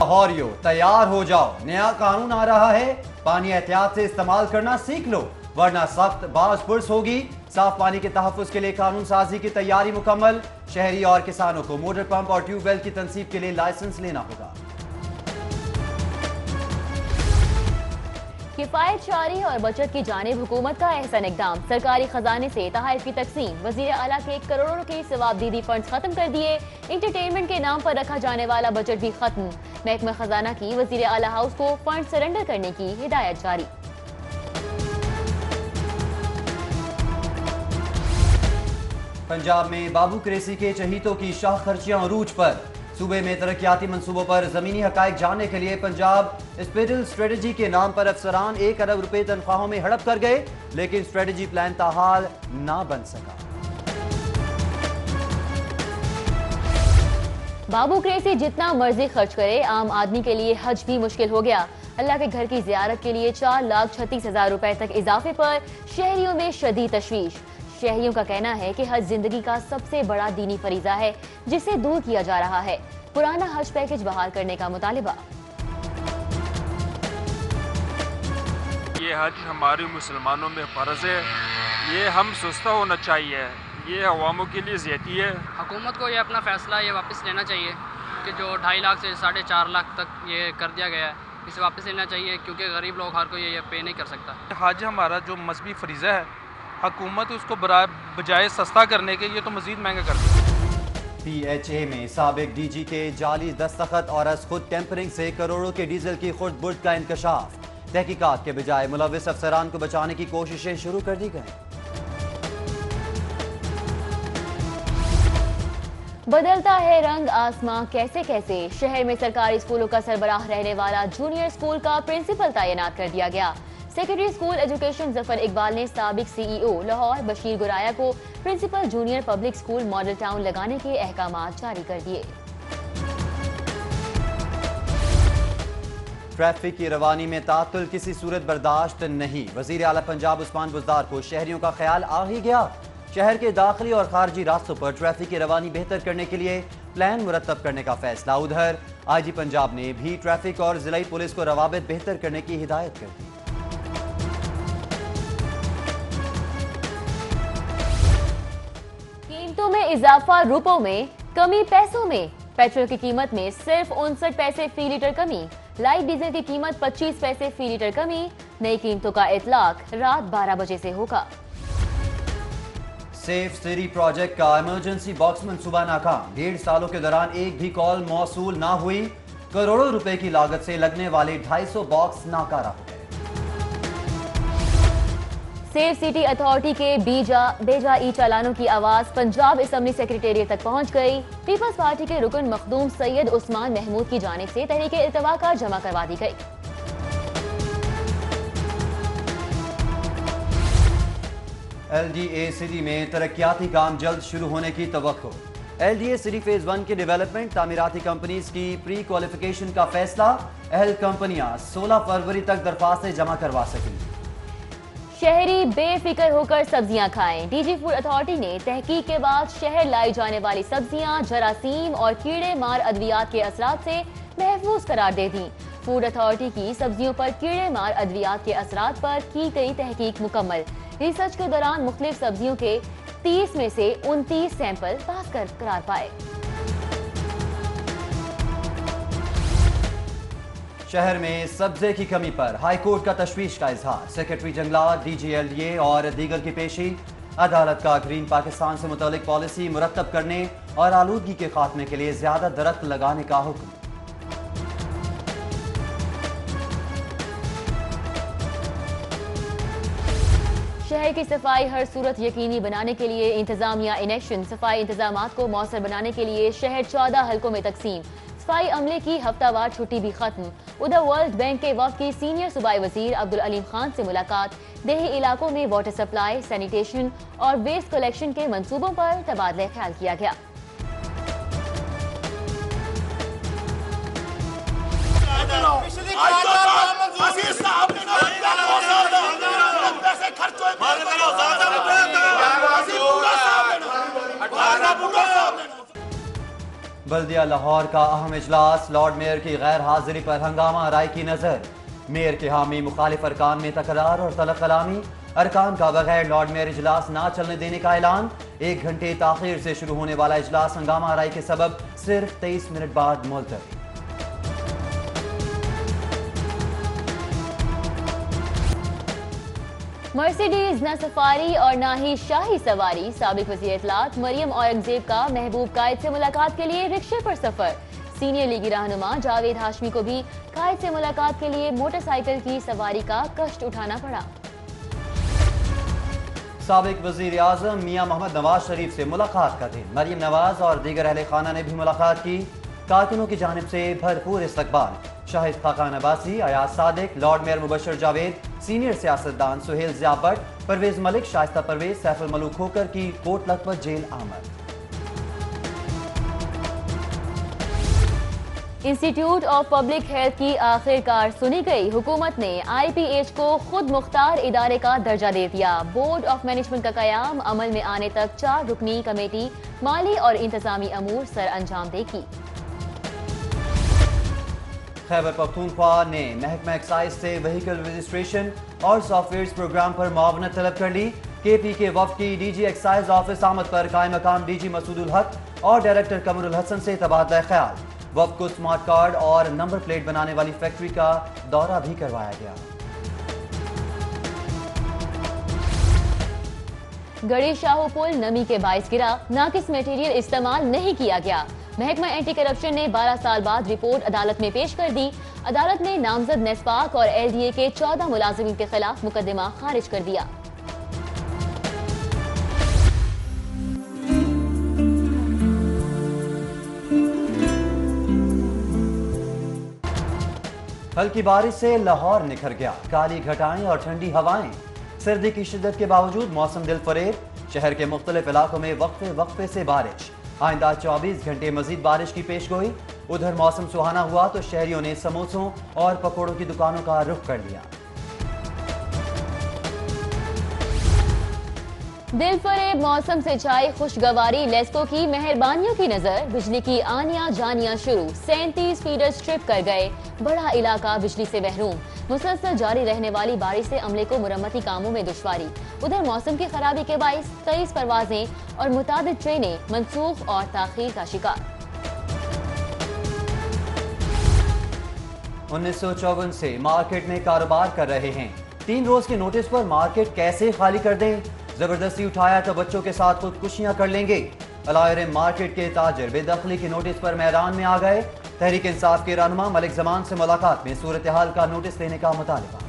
लाहौरियो तैयार हो जाओ, नया कानून आ रहा है, पानी एहतियात से इस्तेमाल करना सीख लो वरना सख्त बाज पुर्स होगी। साफ पानी के तहफ्फुज के लिए कानून साजी की तैयारी मुकम्मल। शहरी और किसानों को मोटर पंप और ट्यूबवेल की तंसीब के लिए लाइसेंस लेना होगा। किफायत शारी और बचत की जानिब हुकूमत का एहसन इकदाम। सरकारी खजाने से तहफ़ की तकसीम। वज़ीर आला के करोड़ों के सवाबदीदी फंड्स खत्म कर दिए। इंटरटेनमेंट के नाम पर रखा जाने वाला बजट भी खत्म। महकमा खजाना की वज़ीर आला हाउस को फंड सरेंडर करने की हिदायत जारी। पंजाब में बाबू कुरैशी के चहीतों की शाह खर्चियां अरूज पर। सूबे में तरक्याती मंसूबों पर जमीनी हकायक जानने के लिए पंजाब स्पेशल स्ट्रेटजी के नाम पर अफसरान 1 अरब रुपए तनख्वाहों में हड़प कर गए, लेकिन स्ट्रेटजी प्लान ताहाल ना बन सका। बाबू कुरैशी जितना मर्जी खर्च करे, आम आदमी के लिए हज भी मुश्किल हो गया। अल्लाह के घर की जियारत के लिए 4,36,000 रुपए तक इजाफे पर शहरियों में शदीद तशवीश। शहरियों का कहना है कि हज जिंदगी का सबसे बड़ा दीनी फरीजा है जिसे दूर किया जा रहा है। पुराना हज पैकेज बहाल करने का मुतालिबा। ये हज हमारे मुसलमानों में फ़र्ज है, ये हम सुस्ता होना चाहिए, ये अवामों के लिए ज़्यादती है। हुकूमत को ये अपना फ़ैसला ये वापस लेना चाहिए कि जो 2.5 लाख से 4.5 लाख तक ये कर दिया गया है, इसे वापस लेना चाहिए क्योंकि गरीब लोग हर कोई ये पे नहीं कर सकता। हज हमारा जो मजहबी फरीज़ा है, हुकूमत उसको बजाय सस्ता करने के ये तो मजीद महंगा कर दी। PHA में साबिक DG के जाली दस्तखत और अज खुद टेम्परिंग से करोड़ों के डीजल की खुर्द बुर्द का इंकशाफ। तहकीकात के बजाय मुलविस अफसरान को बचाने की कोशिशें शुरू कर दी गई। बदलता है रंग आसमां कैसे कैसे। शहर में सरकारी स्कूलों का सरबराह रहने वाला जूनियर स्कूल का प्रिंसिपल तैनात कर दिया गया। Secondary school education Zafar Iqbal ने साबिक CEO लाहौर बशीर गुराया को principal junior public school model town लगाने के अहकामात जारी कर दिए। ट्रैफिक की रवानी में तातुल किसी सूरत बर्दाश्त नहीं। वजीर आला पंजाब उस्मान बुज़दार को शहरियों का ख्याल आ ही गया। शहर के दाखिली और खारजी रास्तों पर ट्रैफिक की रवानी बेहतर करने के लिए प्लान मुरतब करने का फैसला। उधर IG पंजाब ने भी ट्रैफिक और जिलाई पुलिस को रवाबित बेहतर करने की हिदायत कर दी। कीमतों में इजाफा रुपयों में, कमी पैसों में। पेट्रोल की कीमत में सिर्फ 59 पैसे फी लीटर कमी। लाइट डीजल की कीमत 25 पैसे फी लीटर कमी। नई कीमतों का इतलाक रात 12 बजे से होगा। सेफ सिटी प्रोजेक्ट का इमरजेंसी बॉक्स मंसूबा नाकाम। 1.5 सालों के दौरान एक भी कॉल मौसूल ना हुई। करोड़ों रुपए की लागत से लगने वाले 250 बॉक्स नाकारा हो गए। सेफ सिटी अथॉरिटी के बेजा ई चालानों की आवाज पंजाब असेंबली सेक्रेटेरिएट तक पहुंच गई। पीपल्स पार्टी के रुकन मखदूम सैयद उस्मान महमूद की जानिब से तहरीके इल्तवा का जमा करवा दी गई। LDA सिटी में तरक्याती काम जल्द शुरू होने की तवक्को। LDA सिटी फेज 1 की डेवलपमेंट तामीराती कंपनीज की प्री क्वालिफिकेशन का फैसला। अहल कंपनियां 16 फरवरी तक दरख्वास्तें जमा करवा सकेंगी। शहरी बेफिक्र होकर सब्जियां खाएं। DG फूड अथॉरिटी ने तहकीक के बाद शहर लाई जाने वाली सब्जियां जरासीम और कीड़े मार अद्वियात के असरात से महफूज करार दे दी। फूड अथॉरिटी की सब्जियों पर कीड़े मार अद्वियात के असरात पर की गई तहकीक मुकम्मल। रिसर्च के दौरान मुख्तलिफ सब्जियों के 30 में से 29 सैंपल पास करार पाए। शहर में सब्जे की कमी पर हाई कोर्ट का तशवीश का इजहार। सेक्रेटरी जंगलात, DG LDA और दीगर की पेशी। अदालत का ग्रीन पाकिस्तान से मुतालिक पॉलिसी मुरतब करने और आलूदगी के खात्मे के लिए ज्यादा दरख्त लगाने का हुक्म। शहर की सफाई हर सूरत यकीनी बनाने के लिए इंतजामिया इन एक्शन। सफाई इंतजामात को मौसर बनाने के लिए शहर 14 हलकों में तकसीम। सफाई अमले की हफ्तावार छुट्टी भी खत्म। उधर वर्ल्ड बैंक के वक्त की सीनियर सूबाई वजीर अब्दुल अलीम खान से मुलाकात। देही इलाकों में वाटर सप्लाई, सैनिटेशन और वेस्ट कलेक्शन के मंसूबों पर तबादला ख्याल किया गया। बल्दिया लाहौर का अहम इजलास, लॉर्ड मेयर की गैर हाजिरी पर हंगामा राय की नजर। मेयर के हामी मुखालिफ अरकान में तकरार और तलब कलामी, अरकान का बगैर लॉर्ड मेयर इजलास ना चलने देने का ऐलान। 1 घंटे ताखीर से शुरू होने वाला इजलास हंगामा राय के सबब सिर्फ 23 मिनट बाद मुलतवी। मर्सिडीज न सफारी और ना ही शाही सवारी। साबिक वज़ीर इत्तलात मरियम औरंगजेब का महबूब कायद से मुलाकात के लिए रिक्शे पर सफर। सीनियर लीगी रहनुमा जावेद हाशमी को भी कायद से मुलाकात के लिए मोटरसाइकिल की सवारी का कष्ट उठाना पड़ा। साबिक वज़ीर आज़म मियां मोहम्मद नवाज शरीफ से मुलाकात का दिन। मरियम नवाज और दीगर अहले खाना ने भी मुलाकात की। कारकुनों की जानिब से भरपूर इस्तकबाल। Shahid Khaqan Abbasi, Ayaz Sadiq, lord mayor Mubashir Javed, senior सियासतदान सुहेल ज़िया भट्ट, परवेज मलिक, शाइस्ता परवेज, सैफुल मलूक खोकर की कोट लखपत जेल आमद। इंस्टीट्यूट ऑफ पब्लिक हेल्थ की आखिरकार सुनी गई। हुकूमत ने IPH को खुद मुख्तार इदारे का दर्जा दे दिया। बोर्ड ऑफ मैनेजमेंट का कयाम अमल में आने तक 4 रुकनी कमेटी माली और इंतजामी अमूर सर अंजाम देगी। खैबर पख्तूनख्वा ने महकमा एक्साइज से व्हीकल रजिस्ट्रेशन और सॉफ्टवेयर प्रोग्राम पर मुआवनत तलब कर ली। KP के वफ्द की DG एक्साइज ऑफिस आमद पर कायम मकाम DG मसूदुल हक और डायरेक्टर कमरुल हसन से तबादला ख्याल। वफ्द को स्मार्ट कार्ड और नंबर प्लेट बनाने वाली फैक्ट्री का दौरा भी करवाया गया। गड़ी शाहू पुल नमी के बाइस गिरा, नाकिस मटेरियल इस्तेमाल नहीं किया गया। महकमा एंटी करप्शन ने 12 साल बाद रिपोर्ट अदालत में पेश कर दी। अदालत ने नामजद नेस्पाक और LDA के 14 मुलाजिमीन के खिलाफ मुकदमा खारिज कर दिया। हल्की बारिश से लाहौर निखर गया। काली घटाएं और ठंडी हवाएं। सर्दी की शिद्दत के बावजूद मौसम दिलफरेब। शहर के मुख्तलिफ इलाकों में वक्फे वक्फे से बारिश। आइंदा 24 घंटे मजीद बारिश की पेशगोई। उधर मौसम सुहाना हुआ तो शहरियों ने समोसों और पकौड़ों की दुकानों का रुख कर लिया। दिलफरेब मौसम से छाई खुशगवारी, लेस्को की मेहरबानियों की नजर। बिजली की आनियां जानियां शुरू। 37 फीडर स्ट्रिप कर गए। बड़ा इलाका बिजली से महरूम। मुसलसल जारी रहने वाली बारिश से अमले को मुरम्मती कामों में दुश्वारी। उधर मौसम की खराबी के बाइस 23 परवाजें और मुताबिक ट्रेनें मनसूख और ताखीर का शिकार। 1954 से मार्केट में कारोबार कर रहे हैं। 3 रोज के नोटिस पर मार्केट कैसे खाली कर दें? जबरदस्ती उठाया तो बच्चों के साथ खुदकुशियां कर लेंगे। अलायरम मार्केट के ताजर बेदखली के नोटिस पर मैदान में आ गए। तहरीक इंसाफ के रहनुमा मलिक जमान से मुलाकात में सूरत हाल का नोटिस देने का मुतालबा।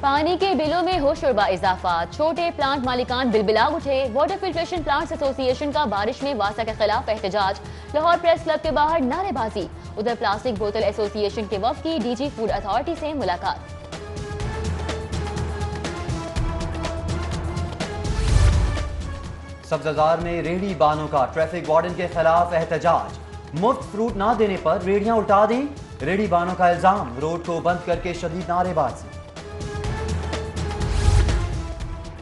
पानी के बिलों में होशरुबा इजाफा। छोटे प्लांट मालिकान बिलबिला उठे। वाटर फिल्ट्रेशन प्लांट्स एसोसिएशन का बारिश में वासा के खिलाफ एहतजाज। लाहौर प्रेस क्लब के बाहर नारेबाजी। उधर प्लास्टिक बोतल एसोसिएशन के वफ्द की DG फूड अथॉरिटी से मुलाकात। सब्जाजार में रेहड़ी बानों का ट्रैफिक वार्डन के खिलाफ एहतजाज। मुफ्त फ्रूट ना देने पर रेहड़ियां उल्टा दी। रेहड़ी बानों का इल्जाम, रोड को बंद करके शदीद नारेबाजी।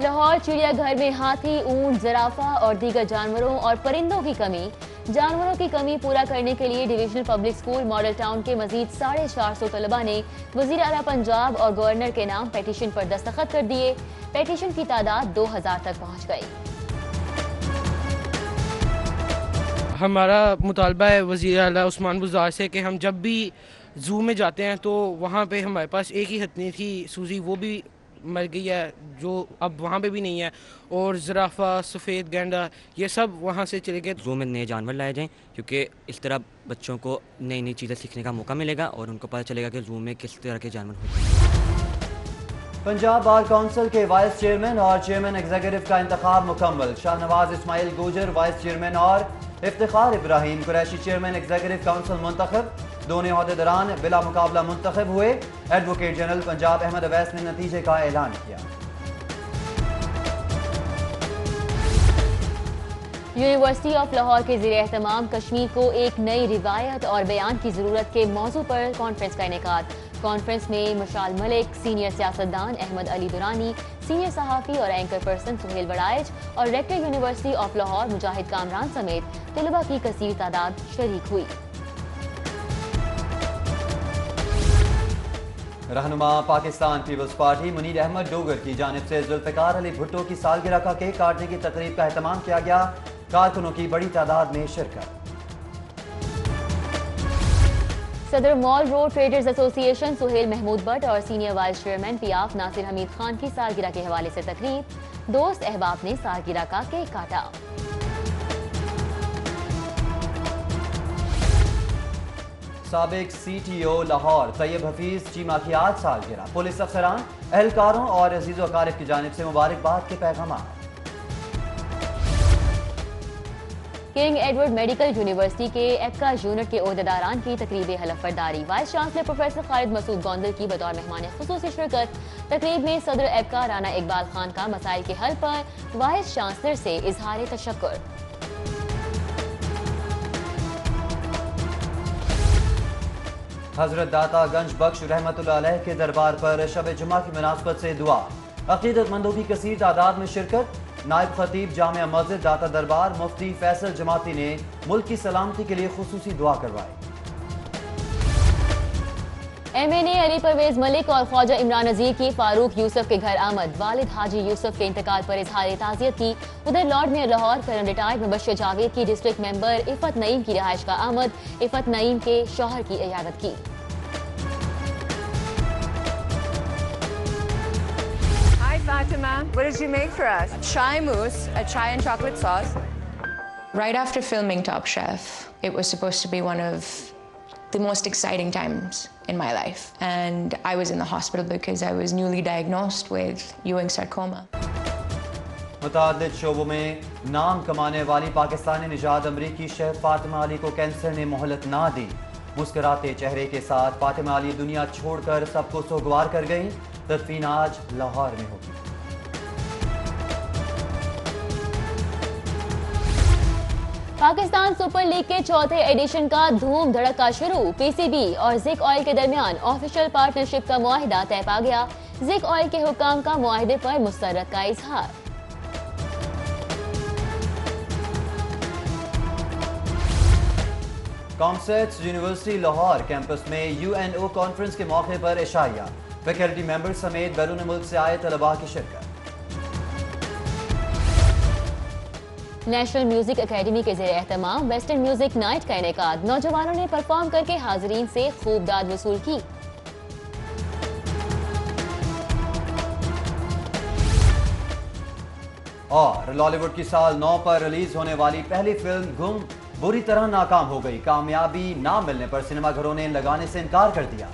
लाहौर चिड़ियाघर में हाथी, ऊंट, जिराफा और दीगर जानवरों और परिंदों की कमी। जानवरों की कमी पूरा करने के लिए divisional public school model town के मजीद 450 तलबा ने वजीर आला पंजाब और गवर्नर के नाम पेटिशन पर दस्तखत कर दिए। पेटिशन की तादाद 2000 तक पहुँच गई। हमारा मुतालबा है वज़ीर आला उस्मान बुज़दार से कि हम जब भी ज़ू में जाते हैं तो वहाँ पे हमारे पास एक ही हथनी थी सूजी, वो भी मर गई है, जो अब वहाँ पे भी नहीं है। और ज़राफ़ा, सफ़ेद गैंडा, ये सब वहाँ से चले गए। ज़ू में नए जानवर लाए जाएँ क्योंकि इस तरह बच्चों को नई नई चीज़ें सीखने का मौका मिलेगा और उनको पता चलेगा कि ज़ू में किस तरह के जानवर होते हैं। पंजाब बार काउंसिल के वाइस चेयरमैन और चेयरमैन एग्जीक्यूटिव का इंतखाब मुकम्मल। शाहनवाज इस्माइल गुजर वाइस चेयरमैन और Iftikhar Ibrahim Qureshi chairman executive council मुंतखब। दोनों अहदेदारान बिला मुकाबला मुंतखब हुए। एडवोकेट जनरल पंजाब अहमद अवैस ने नतीजे का ऐलान किया। यूनिवर्सिटी ऑफ लाहौर के ज़ेरे एहतमाम कश्मीर को एक नई रिवायत और बयान की ज़रूरत के मौजू पर कॉन्फ्रेंस का इनेकाद। कॉन्फ्रेंस में मशाल मलिक, सीनियर सियासतदान अहमद अली दुरानी, सीनियर सहाफ़ी और एंकर पर्सन सुहेल वड़ाइच और रेक्टर यूनिवर्सिटी ऑफ लाहौर मुजाहिद कामरान समेत तलबा की कसीर तादाद शरीक हुई। रहनुमा पाकिस्तान पीपल्स पार्टी मुनीर अहमद डोगर की जानिब से जुल्फ़िकार अली भुट्टो की सालगिरह का केक काटने की तकरीब का एहतमाम किया गया। कारकुनों की बड़ी तादाद में शिरकत। सदर mall road traders association Sohail Mahmood Bhatt और senior vice chairman PIAF Nasir Hameed Khan की सालगिरह के हवाले से तकरीब। दोस्त अहबाब ने सालगिरह का केक काटा। साबिक CTO लाहौर तैयब हफीज चीमा की आज सालगिरह। पुलिस अफसरान, एहलकारों और अजीज़ अकारिब की जानिब से मुबारकबाद के पैगाम। किंग एडवर्ड मेडिकल यूनिवर्सिटी के एपका यूनिट के ओहदेदारान की तकरीब हलफ बर्दारी। Vice chancellor professor Khalid Masood Gondal की बतौर मेहमान खुसूसी शिरकत। तकरीब में सदर एपका राना इकबाल खान का मसाइल के हल पर वाइस चांसलर से इजहार तशक्कुर। हजरत दाता गंज बख्श रहमतुल्लाह अलैह के दरबार पर शब जुमा की मुनासबत से दुआ। अकीदतमंदों की कसीर तादाद में शिरकत। नायब खतीब जामिया मस्जिद दाता दरबार मुफ्ती फैसल जमाती ने मुल्क की सलामती के लिए खुसूसी दुआ करवाई। MNA अली परवेज मलिक और ख्वाजा इमरान नजीर की फारूक यूसुफ के घर आमद। वालिद हाजी यूसुफ के इंतकाल पर इजहार ताज़ियत की। उधर लॉर्ड में लाहौर करम रिटायर्ड मुबश्शिर जावेद की डिस्ट्रिक्ट मेंबर इफ़त नईम की रिहाइश का आमद। इफ़त नईम के शौहर की इयादत की। Hi Fatima, what did you make for us? Chai mousse, a chai and chocolate sauce. Right after filming Top Chef, it was supposed to be one of the most exciting times in my life, and I was in the hospital because I was newly diagnosed with Ewing sarcoma. मुतादिद शोबों में नाम कमाने वाली पाकिस्तानी निजात अमरीकी chef Fatima Ali को cancer ने मोहलत ना दी। मुस्कुराते चेहरे के साथ फातिमा अली दुनिया छोड़कर सबको सोगवार कर गई। तदफीन आज लाहौर में होगी। पाकिस्तान सुपर लीग के चौथे एडिशन का धूम धड़का शुरू। PCB और जिक ऑयल के दरमियान ऑफिशियल पार्टनरशिप का मुआहिदा तय पा गया। जिक ऑयल के हुकाम का मुआहिदे पर मुस्तरद का इजहार। कॉमसेट्स यूनिवर्सिटी लाहौर कैंपस में UNO कॉन्फ्रेंस के मौके पर इशाया। फैकल्टी मेंबर समेत बैरून मुल्क से आए तलबा की शिरकत। नेशनल म्यूजिक एकेडमी के ज़ेरे एहतमाम वेस्टर्न म्यूजिक नाइट का इनेकाद। नौजवानों ने परफॉर्म करके हाजरीन से खूब दाद वसूल की। और लॉलीवुड की साल 9 पर रिलीज होने वाली पहली फिल्म गुम बुरी तरह नाकाम हो गई। कामयाबी ना मिलने पर सिनेमा घरों ने लगाने से इनकार कर दिया।